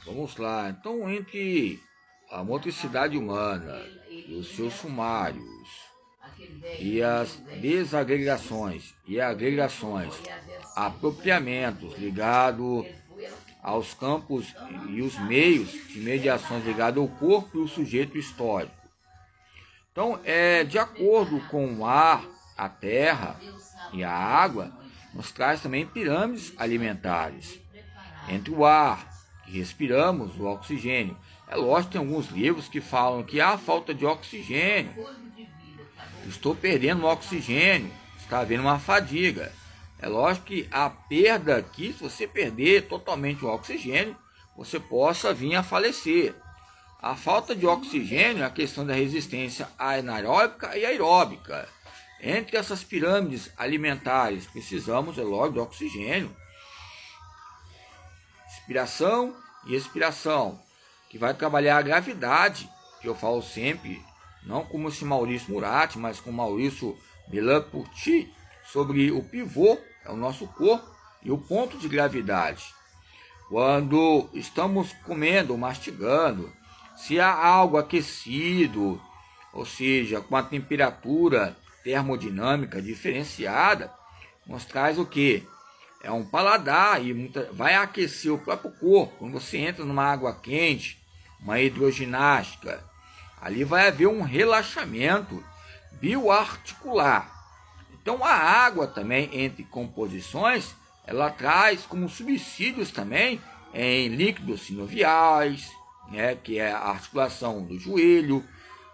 Vamos lá. Então, entre a motricidade humana e os seus sumários e as desagregações e agregações, apropriamentos ligados aos campos e os meios de mediações ligados ao corpo e o sujeito histórico. Então, de acordo com o ar, a terra e a água, nos traz também pirâmides alimentares. Entre o ar que respiramos, o oxigênio. É lógico que tem alguns livros que falam que há falta de oxigênio. Estou perdendo o oxigênio, está havendo uma fadiga. É lógico que a perda aqui, se você perder totalmente o oxigênio, você possa vir a falecer. A falta de oxigênio é a questão da resistência anaeróbica e aeróbica. Entre essas pirâmides alimentares, precisamos, é lógico, de oxigênio. Inspiração e expiração, que vai trabalhar a gravidade, que eu falo sempre, não como esse Maurício Muratti, mas com Maurício Merleau-Ponty, sobre o pivô, é o nosso corpo, e o ponto de gravidade. Quando estamos comendo ou mastigando, se há algo aquecido, ou seja, com a temperatura termodinâmica diferenciada, nos traz o quê? É um paladar e vai aquecer o próprio corpo. Quando você entra numa água quente, uma hidroginástica, ali vai haver um relaxamento bioarticular. Então a água também, entre composições, ela traz como subsídios também em líquidos sinoviais, que é a articulação do joelho,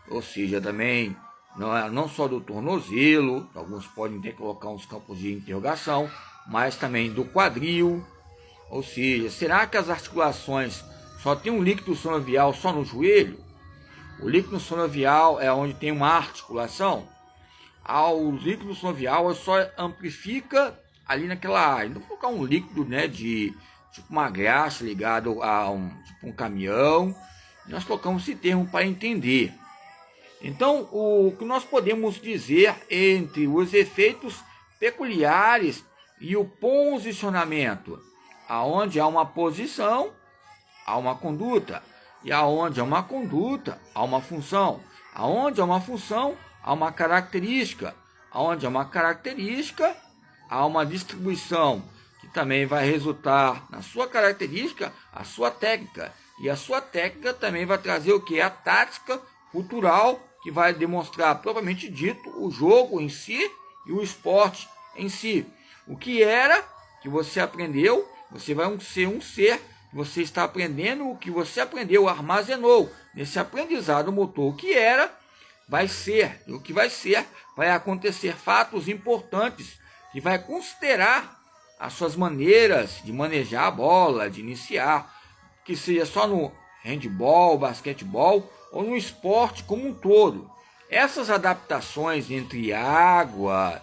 ou seja, também não só do tornozelo, alguns podem ter que colocar uns campos de interrogação, mas também do quadril. Ou seja, será que as articulações só tem um líquido sinovial só no joelho? O líquido sinovial é onde tem uma articulação. O líquido sinovial só amplifica ali naquela área. Não vou colocar um líquido de tipo uma graxa ligado a um caminhão. Nós colocamos esse termo para entender. Então, o que nós podemos dizer entre os efeitos peculiares e o posicionamento? Aonde há uma posição, há uma conduta. E aonde há uma conduta, há uma função. Aonde há uma função, há uma característica. Aonde há uma característica, há uma distribuição, que também vai resultar na sua característica, a sua técnica. E a sua técnica também vai trazer o que? A tática cultural, que vai demonstrar, propriamente dito, o jogo em si e o esporte em si. O que era que você aprendeu, você vai ser um ser, você está aprendendo o que você aprendeu, armazenou nesse aprendizado motor. O que era, vai ser. E o que vai ser, vai acontecer fatos importantes, que vai considerar as suas maneiras de manejar a bola, de iniciar, que seja só no handball, basquetebol, ou no esporte como um todo. Essas adaptações entre água,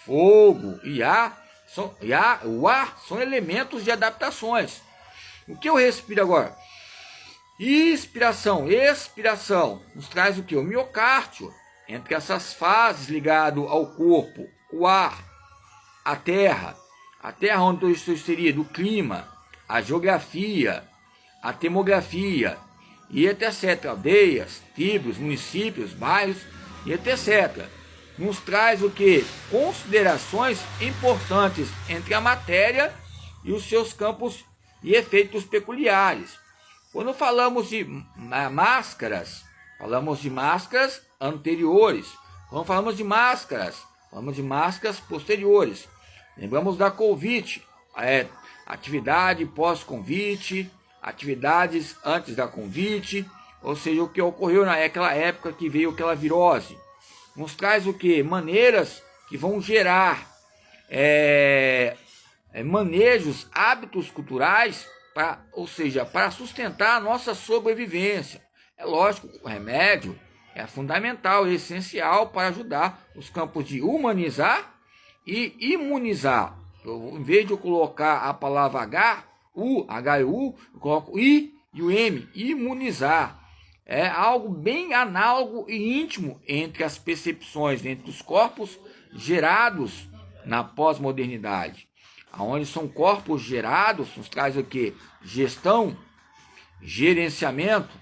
fogo e o ar são elementos de adaptações. O que eu respiro agora? Inspiração, expiração. Nos traz o que? O miocárdio. Entre essas fases ligado ao corpo, o ar, a terra onde eu estou inserido, o clima, a geografia, a termografia, e etc. Aldeias, tribos, municípios, bairros, e etc. Nos traz o que? Considerações importantes entre a matéria e os seus campos e efeitos peculiares. Quando falamos de máscaras, falamos de máscaras anteriores. Quando falamos de máscaras posteriores. Lembramos da Covid, atividade pós-Covid, atividades antes da Covid, ou seja, o que ocorreu naquela época que veio aquela virose. Nos traz o que? Maneiras que vão gerar manejos, hábitos culturais, para sustentar a nossa sobrevivência. É lógico que o remédio é fundamental e essencial para ajudar os campos de humanizar e imunizar. Em vez de eu colocar a palavra HU, eu coloco I e o M, imunizar. É algo bem análogo e íntimo entre as percepções, entre os corpos gerados na pós-modernidade. onde são corpos gerados, nos traz o quê? Gestão, gerenciamento,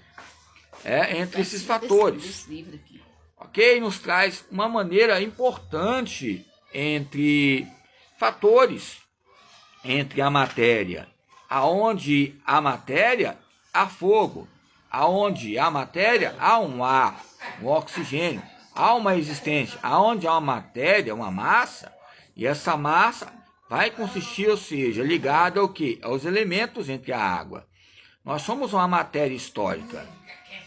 entre esses fatores. Ok? Nos traz uma maneira importante entre fatores, entre a matéria. Aonde há matéria, há fogo. Aonde há matéria, há um ar, um oxigênio. Há uma existência. Aonde há uma matéria, uma massa, e essa massa vai consistir, ou seja, ligada ao quê? Aos elementos entre a água. Nós somos uma matéria histórica.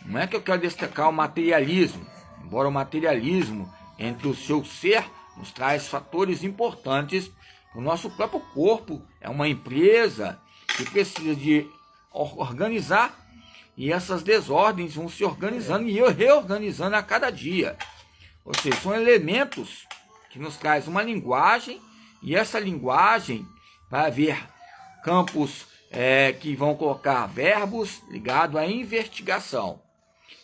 Não é que eu quero destacar o materialismo, embora o materialismo entre o seu ser nos traz fatores importantes. O nosso próprio corpo é uma empresa que precisa de organizar, e essas desordens vão se organizando e reorganizando a cada dia. Ou seja, são elementos que nos traz uma linguagem, e essa linguagem vai haver campos que vão colocar verbos ligados à investigação.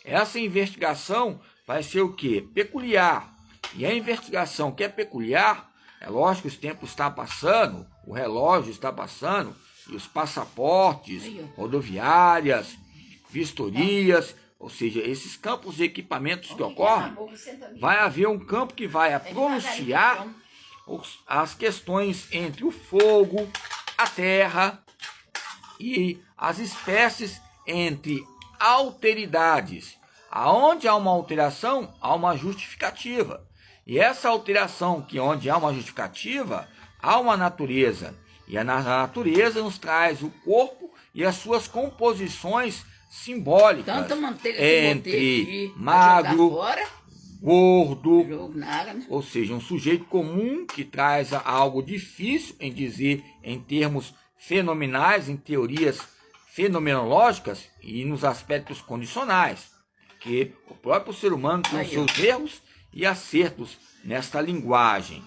Essa investigação vai ser o quê? Peculiar. E a investigação que é peculiar, é lógico que os tempos estão passando, o relógio está passando, e os passaportes, rodoviárias, vistorias, ou seja, esses campos de equipamentos que ocorrem, vai haver um campo que vai pronunciar as questões entre o fogo, a terra e as espécies, entre alteridades. Aonde há uma alteração, há uma justificativa. E essa alteração, onde há uma justificativa, há uma natureza. E a natureza nos traz o corpo e as suas composições simbólicas, entre magro, gordo, ou seja, um sujeito comum que traz algo difícil em dizer em termos fenomenais, em teorias fenomenológicas e nos aspectos condicionais, que o próprio ser humano tem os seus erros e acertos nesta linguagem.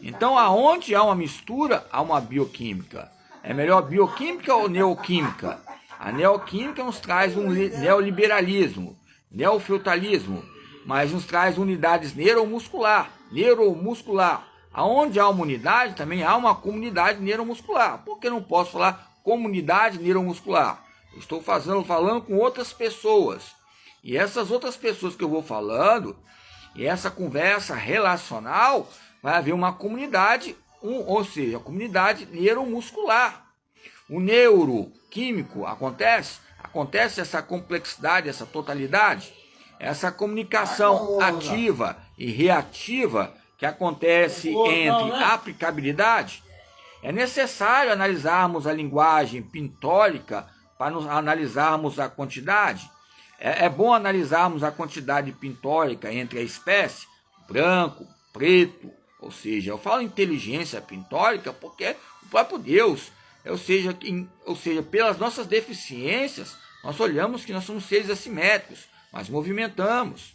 Então, aonde há uma mistura, há uma bioquímica. É melhor bioquímica ou neoquímica? A neoquímica nos traz um neoliberalismo, neofeudalismo, mas nos traz unidades neuromuscular. Aonde há uma unidade, também há uma comunidade neuromuscular. Por que não posso falar comunidade neuromuscular? Eu estou falando com outras pessoas. E essas outras pessoas que eu vou falando, e essa conversa relacional, vai haver uma comunidade, ou seja, a comunidade neuromuscular. O neuroquímico acontece essa complexidade, essa totalidade, essa comunicação ativa e reativa que acontece entre aplicabilidade. É necessário analisarmos a linguagem pintórica para analisarmos a quantidade. É bom analisarmos a quantidade pintórica entre a espécie, branco, preto, ou seja, eu falo inteligência pintórica porque o próprio Deus, ou seja, pelas nossas deficiências, nós olhamos que nós somos seres assimétricos, mas movimentamos.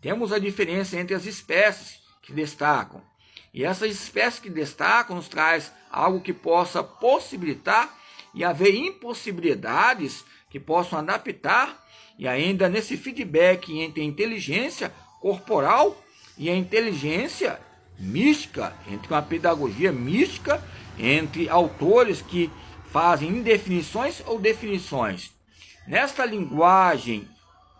Temos a diferença entre as espécies que destacam. E essas espécies que destacam nos traz algo que possa possibilitar e haver impossibilidades que possam adaptar, e ainda nesse feedback entre a inteligência corporal e a inteligência mística, entre uma pedagogia mística, entre autores que fazem indefinições ou definições. Nesta linguagem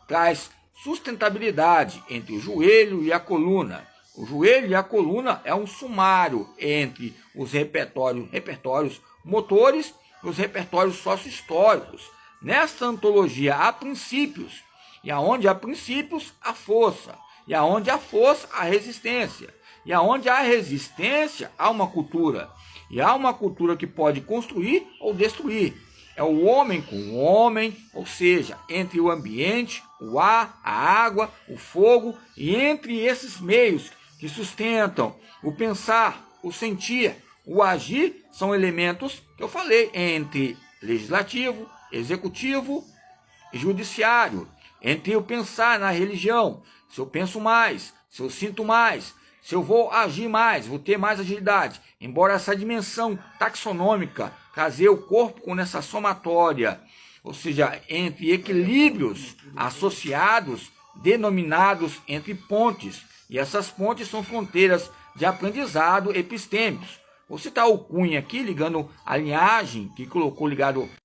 traz sustentabilidade entre o joelho e a coluna. O joelho e a coluna é um sumário entre os repertórios motores e os repertórios sócio-históricos. Nesta antologia há princípios, e aonde há princípios, há força, e aonde há força, há resistência, e aonde há resistência, há uma cultura, e há uma cultura que pode construir ou destruir. É o homem com o homem, ou seja, entre o ambiente, o ar, a água, o fogo, e entre esses meios que sustentam o pensar, o sentir, o agir, são elementos que eu falei, entre legislativo, executivo e judiciário, entre o pensar na religião, se eu penso mais, se eu sinto mais, se eu vou agir mais, vou ter mais agilidade, embora essa dimensão taxonômica, trazer o corpo com essa somatória, ou seja, entre equilíbrios associados, denominados entre pontes, e essas pontes são fronteiras de aprendizado epistêmicos, Vou citar o Cunha aqui, ligando a linhagem que colocou ligado